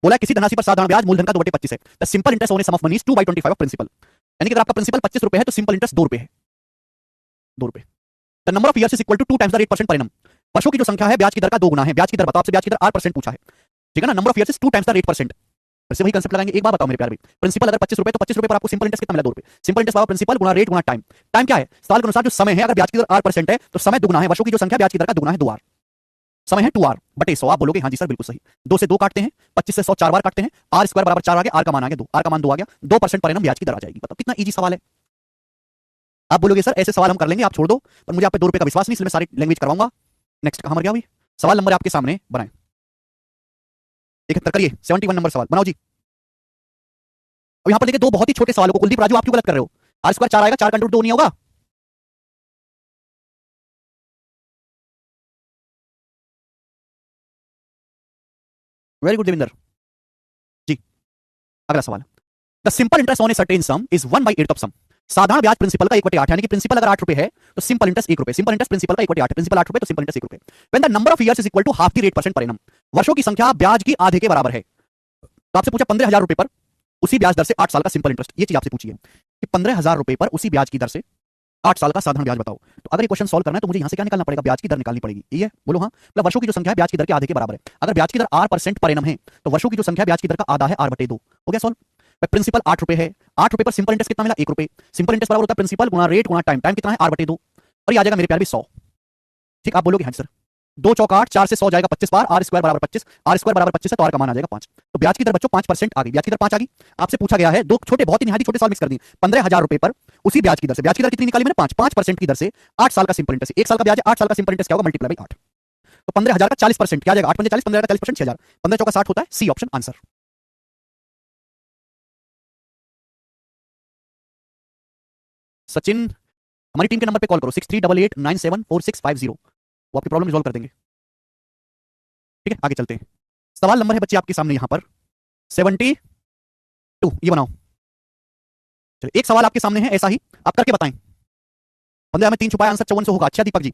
बोला है किसी धनराशि पर साधारण ब्याज मूलधन का 2/25 है। The simple interest on a sum of money is 2/25 of principal. यानी कि अगर आपका प्रिंसिपल 25 रुपए है तो सिंपल इंटरेस्ट 2 रुपए है, 2 रुपए। The number of years is equal to 2 times the rate percent per annum. वर्षों की जो संख्या है ब्याज की दर का 2 गुना है। ब्याज की दर बताओ, आपसे ब्याज की दर 8% पूछा है, ठीक है ना। Number of years is 2 times the rate percent. फिर से वही कंसेप्ट लगाएंगे। एक बार बताओ मेरे प्यारे भाई, प्रिंसिपल अगर 25 रुपए तो 25 रुपए पर आपको सिंपल इंटरेस्ट कितना मिला? 2 रुपए। सिंपल इंटरेस्ट बराबर प्रिंसिपल गुना रेट गुना टाइम। टाइम क्या है? साल के अनुसार जो समय है, अगर ब्याज की दर 8% है तो समय दुगुना है। वर्षों की जो संख्या ब्याज की दर का दुगुना है, 2r। समय है 2r बटे 100। आप बोलोगे हाँ जी सर बिल्कुल सही। 2 से 2 काटते हैं, 25 से 100 4 बार काटते हैं, आर स्क्वायर बराबर 4 आ गया, आर का मान आ गया 2, आर का मान 2 आ गया, 2% पर एनम ब्याज की दर आ जाएगी। बताओ कितना इजी सवाल है। आप बोलोगे सर ऐसे सवाल हम कर लेंगे, आप छोड़ दो, पर मुझे आप पे 2 रुपए का विश्वास नहीं, इसलिए मैं सारी लैंग्वेज करवाऊंगा। नेक्स्ट कहां मर गया भाई? सवाल नंबर आपके सामने बनाएं, 71 करिए। 71 नंबर सवाल बनाओ जी। अब यहां पर देखिए 2 बहुत ही छोटे सवालों को कुलदीप राजू आप क्यों गलत कर रहे हो? आर स्क्वायर 4 आएगा, 4 का अंडर रूट 2 नहीं होगा? Very good Devinder ji. अगला सवाल, the simple interest on a certain sum is 1/8 of sum. साधारण ब्याज प्रिंसिपल का 1/8, यानी कि प्रिंसिपल अगर 8 रुपए है तो सिंपल इंटरेस्ट 1 रुपए। सिंपल इंटरेस्ट प्रिंसिपल का 1/8 है, प्रिंसिपल 8 रुपए तो सिंपल इंटरेस्ट 1 रुपए। When the number of years is equal to half the rate percent per annum. वर्षों की संख्या ब्याज की आधे के बराबर है। तो आपसे पूछा 15,000 रुपए पर उसी ब्याज दर से 8 साल का सिंपल इंटरेस्ट। ये चीज आपसे पूछी है कि 15,000 रुपए पर उसी ब्याज की दर से 8 साल का साधारण ब्याज बताओ। तो अगर ये क्वेश्चन सॉल्व करना है तो मुझे यहां से क्या निकालना पड़ेगा? ब्याज की दर निकालनी पड़ेगी। ये बोलो हाँ। मतलब वर्षों की जो संख्या है ब्याज की दर के आधे के बराबर है। अगर ब्याज की दर r% पर एनम है तो वर्षों की जो संख्या ब्याज की दर का आधा है, r/2। हो गया सॉल्व। प्रिंसिपल 8 रुपए है, 8 रुपए पर सिंपल इंटरेस्ट कितना मिला? 1 रुपए। सिंपल इंटरेस्ट बराबर होता है प्रिंसिपल गुना रेट गुना टाइम। टाइम कितना है? r/2। और ये आ जाएगा मेरे प्यारे भी 100। ठीक, आप बोलोगे हाँ सर 2 चौक 8, 4 से 100 जाएगा 25 बार, आर स्क्वायर बराबर 25, आर स्क्वायर बराबर 25 है तो आर का मान आ जाएगा 5। तो ब्याज की दर बच्चों 5% आ गई। ब्याज की दर 5 आ गई। आपसे पूछा गया है 2 छोटे, बहुत ही निहायती छोटे सवाल मिक्स कर दिए। 15,000 रुपए पर उसी ब्याज की दर से, ब्याज की दर कितनी निकाली मैंने? 5% की दर से 8 साल का सिंपल इंटरेस्ट। 1 साल का ब्याज है, 8 साल का सिंपल इंटरेस्ट क्या होगा? Multiply by 8। तो 15,000 का 40% क्या आ जाएगा? 8 पंजे 40, 15 का 40%, 6,000। 15 चौका 60 होता है, सी ऑप्शन आंसर। सचिन हमारी टीम के नंबर पे कॉल करो 6388974650। वो आपकी प्रॉब्लम रिजॉल्व कर देंगे। ठीक है, आगे चलते हैं। सवाल नंबर है बच्चे आपके सामने यहां पर 72। ये बनाओ। चलिए एक सवाल आपके सामने है ऐसा ही, आप करके बताएं। 15 में 3 छुपाया, आंसर 5400 होगा। अच्छा दीपक जी,